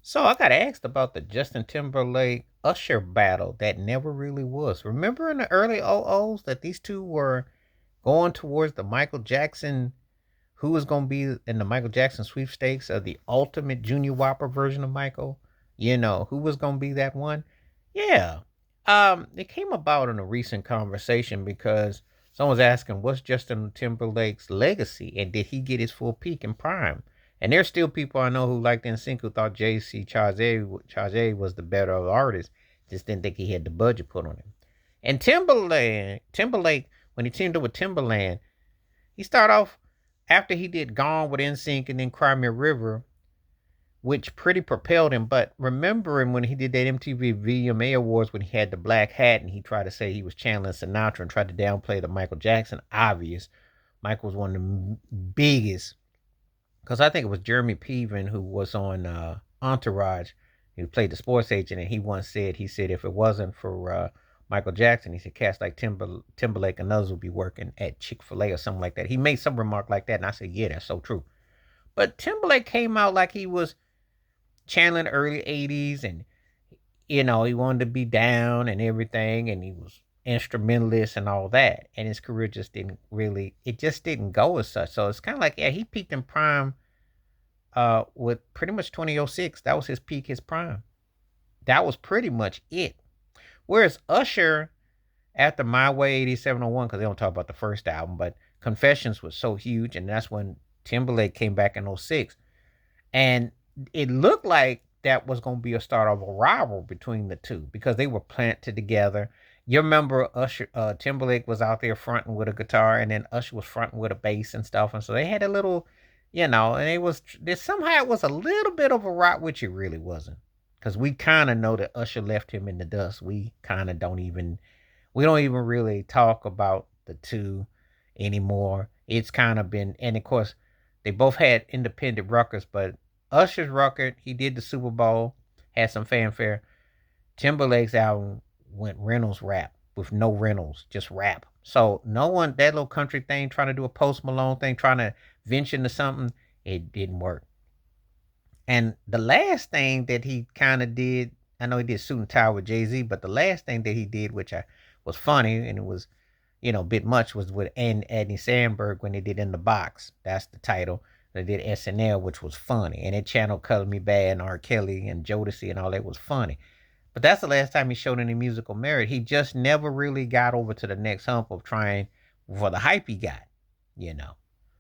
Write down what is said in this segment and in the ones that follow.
So I got asked about the Justin Timberlake Usher battle that never really was. Remember in the early OOs that these two were going towards the Michael Jackson, who was going to be in the Michael Jackson sweepstakes of the ultimate Junior Whopper version of Michael? Who was going to be that one? Yeah. It came about in a recent conversation because someone's asking what's Justin Timberlake's legacy and did he get his full peak in prime? And there's still people I know who liked NSYNC who thought JC Chazé was the better artist, just didn't think he had the budget put on him. And Timberlake, when he teamed up with Timberland, he started off after he did Gone with NSYNC and then Cry Me a River, which pretty propelled him. But remembering when he did that MTV VMA Awards when he had the black hat and he tried to say he was channeling Sinatra and tried to downplay the Michael Jackson obvious. Michael was one of the biggest, because I think it was Jeremy Piven who was on Entourage. He played the sports agent, and he said if it wasn't for Michael Jackson, he said cats like Timberlake and others would be working at Chick-fil-A or something like that. He made some remark like that, and I said, yeah, that's so true. But Timberlake came out like he was channeling early 80s, and he wanted to be down and everything, and he was instrumentalist and all that, and his career just didn't go as such. So it's kind of like, yeah, he peaked in prime with pretty much 2006. That was his peak, his prime. That was pretty much it. Whereas Usher, after My Way 8701, because they don't talk about the first album, but Confessions was so huge, and that's when Timberlake came back in '06. And it looked like that was going to be a start of a rival between the two because they were planted together. You remember Timberlake was out there fronting with a guitar, and then Usher was fronting with a bass and stuff, and so they had a little, and somehow it was a little bit of a rock, which it really wasn't, because we kind of know that Usher left him in the dust. We don't even really talk about the two anymore. It's kind of been, and of course, they both had independent records, but Usher's record, he did the Super Bowl, had some fanfare. Timberlake's album went Reynolds rap with no Reynolds, just rap. So no one, that little country thing, trying to do a Post Malone thing, trying to venture into something, it didn't work. And the last thing that he kind of did, I know he did Suit and Tie with Jay Z, but the last thing that he did, which I was funny and it was, a bit much, was with Andy Sandberg when they did In the Box. That's the title. They did SNL, which was funny, and it channeled Color Me Bad and R. Kelly and Jodeci and all that was funny. But that's the last time he showed any musical merit. He just never really got over to the next hump of trying for the hype he got, you know.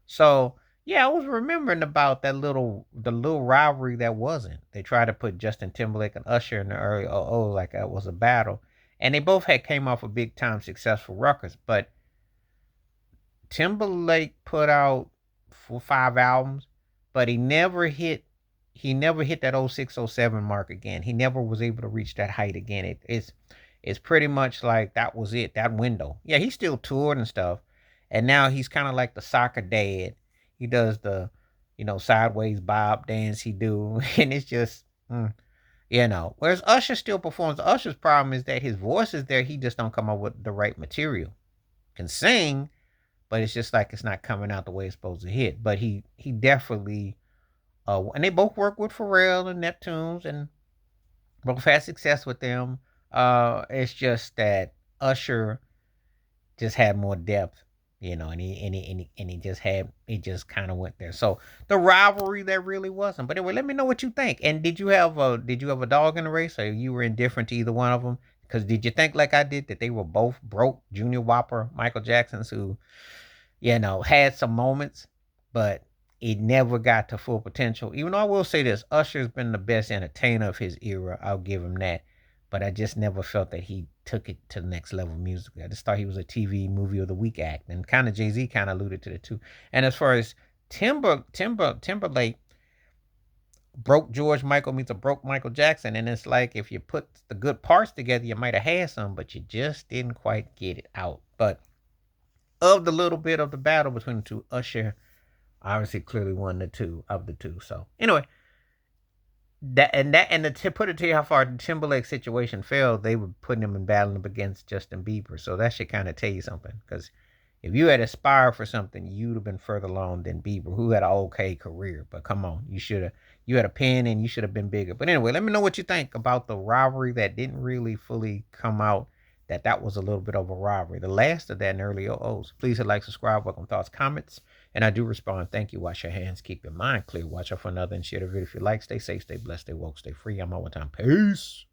So yeah, I was remembering about the little rivalry that wasn't. They tried to put Justin Timberlake and Usher in the early like it was a battle, and they both had came off of big time successful records. But Timberlake put out 4 5 albums, but he never hit that '06 '07 mark again. He never was able to reach that height again. It's pretty much like that was it, that window. Yeah, he still toured and stuff. And now he's kind of like the soccer dad. He does the, sideways bob dance he do. And it's just, Whereas Usher still performs. Usher's problem is that his voice is there. He just don't come up with the right material. Can sing, but it's just like it's not coming out the way it's supposed to hit. But he definitely, and they both work with Pharrell and Neptunes, and both had success with them. It's just that Usher just had more depth, and he just kind of went there. So the rivalry there really wasn't. But anyway, let me know what you think. And did you have a dog in the race, or you were indifferent to either one of them? Because did you think like I did that they were both broke Junior Whopper Michael Jacksons who had some moments, but it never got to full potential. Even though I will say this, Usher's been the best entertainer of his era. I'll give him that. But I just never felt that he took it to the next level musically. I just thought he was a TV movie of the week act, and kind of Jay Z kind of alluded to the two. And as far as Timberlake, broke George Michael meets a broke Michael Jackson, and it's like if you put the good parts together, you might have had some, but you just didn't quite get it out. But of the little bit of the battle between the two, Usher obviously clearly won the two of the two. So anyway, to put it to you how far the Timberlake situation fell, they were putting him and battling him against Justin Bieber. So that should kind of tell you something, because If you had aspired for something, you'd have been further along than Bieber, who had an okay career. But come on, you had a pen and you should have been bigger. But anyway, let me know what you think about the rivalry that didn't really fully come out. That was a little bit of a rivalry. The last of that in early OOs. Please hit like, subscribe, welcome thoughts, comments. And I do respond. Thank you. Wash your hands. Keep your mind clear. Watch out for another and share the video if you like. Stay safe, stay blessed, stay woke, stay free. I'm out one time. Peace.